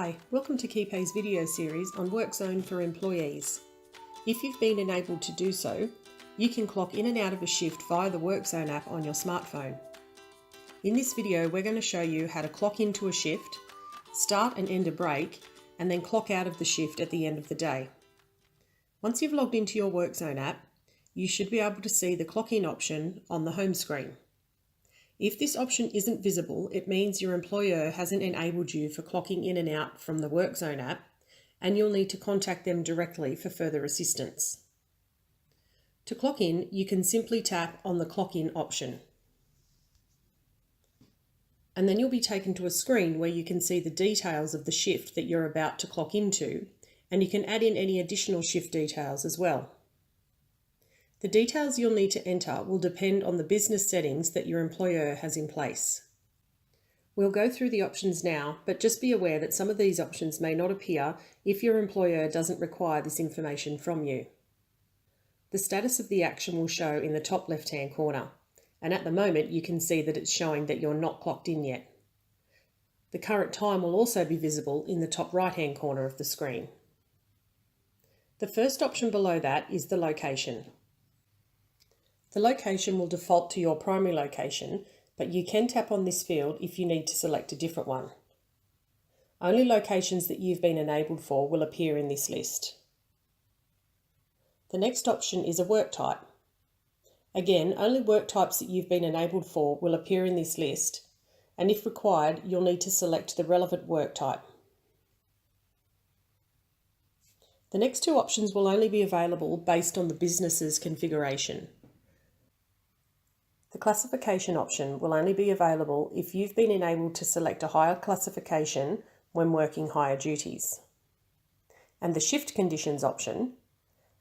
Hi, welcome to KeyPay's video series on WorkZone for employees. If you've been enabled to do so, you can clock in and out of a shift via the WorkZone app on your smartphone. In this video, we're going to show you how to clock into a shift, start and end a break, and then clock out of the shift at the end of the day. Once you've logged into your WorkZone app, you should be able to see the clock in option on the home screen. If this option isn't visible, it means your employer hasn't enabled you for clocking in and out from the WorkZone app, and you'll need to contact them directly for further assistance. To clock in, you can simply tap on the clock in option. And then you'll be taken to a screen where you can see the details of the shift that you're about to clock into, and you can add in any additional shift details as well. The details you'll need to enter will depend on the business settings that your employer has in place. We'll go through the options now, but just be aware that some of these options may not appear if your employer doesn't require this information from you. The status of the action will show in the top left-hand corner, and at the moment you can see that it's showing that you're not clocked in yet. The current time will also be visible in the top right-hand corner of the screen. The first option below that is the location. The location will default to your primary location, but you can tap on this field if you need to select a different one. Only locations that you've been enabled for will appear in this list. The next option is a work type. Again, only work types that you've been enabled for will appear in this list, and if required, you'll need to select the relevant work type. The next two options will only be available based on the business's configuration. The classification option will only be available if you've been enabled to select a higher classification when working higher duties. And the shift conditions option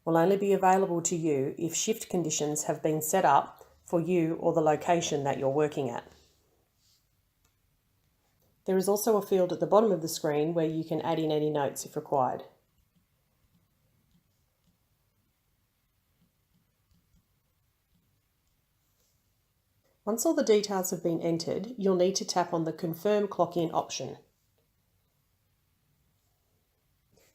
will only be available to you if shift conditions have been set up for you or the location that you're working at. There is also a field at the bottom of the screen where you can add in any notes if required. Once all the details have been entered, you'll need to tap on the Confirm Clock In option.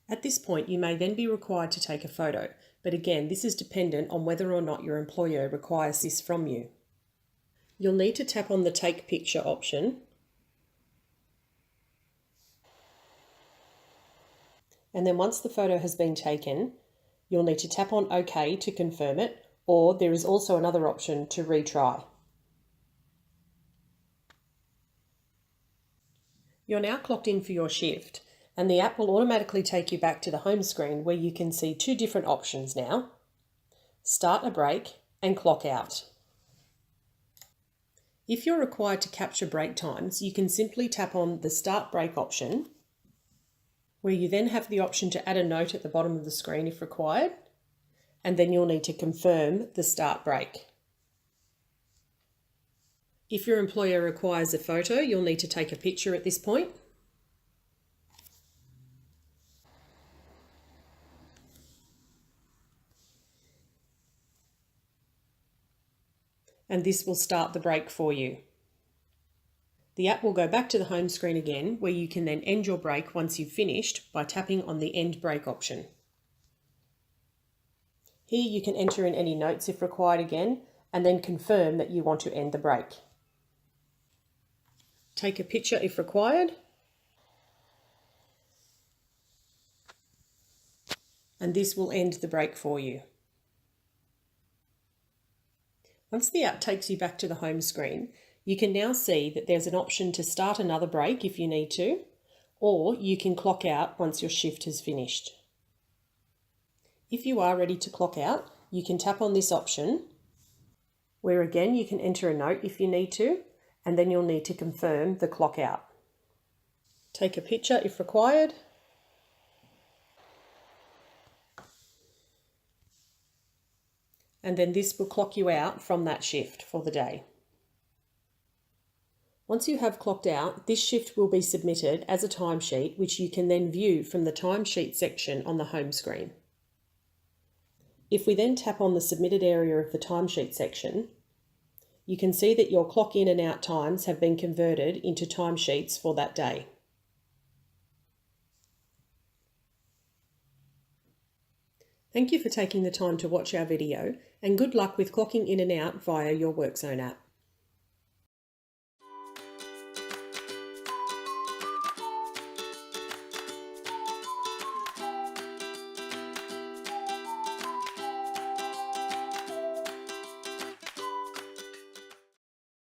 At this point, you may then be required to take a photo, but again, this is dependent on whether or not your employer requires this from you. You'll need to tap on the Take Picture option, and then once the photo has been taken, you'll need to tap on OK to confirm it, or there is also another option to retry. You're now clocked in for your shift, and the app will automatically take you back to the home screen where you can see two different options now: start a break and clock out. If you're required to capture break times, you can simply tap on the start break option, where you then have the option to add a note at the bottom of the screen if required, and then you'll need to confirm the start break. If your employer requires a photo, you'll need to take a picture at this point. And this will start the break for you. The app will go back to the home screen again, where you can then end your break once you've finished by tapping on the End Break option. Here you can enter in any notes if required again, and then confirm that you want to end the break. Take a picture if required, and this will end the break for you. Once the app takes you back to the home screen, you can now see that there's an option to start another break if you need to, or you can clock out once your shift has finished. If you are ready to clock out, you can tap on this option, where again you can enter a note if you need to, and then you'll need to confirm the clock out. Take a picture if required, and then this will clock you out from that shift for the day. Once you have clocked out, this shift will be submitted as a timesheet, which you can then view from the timesheet section on the home screen. If we then tap on the submitted area of the timesheet section, you can see that your clock in and out times have been converted into timesheets for that day. Thank you for taking the time to watch our video, and good luck with clocking in and out via your WorkZone app.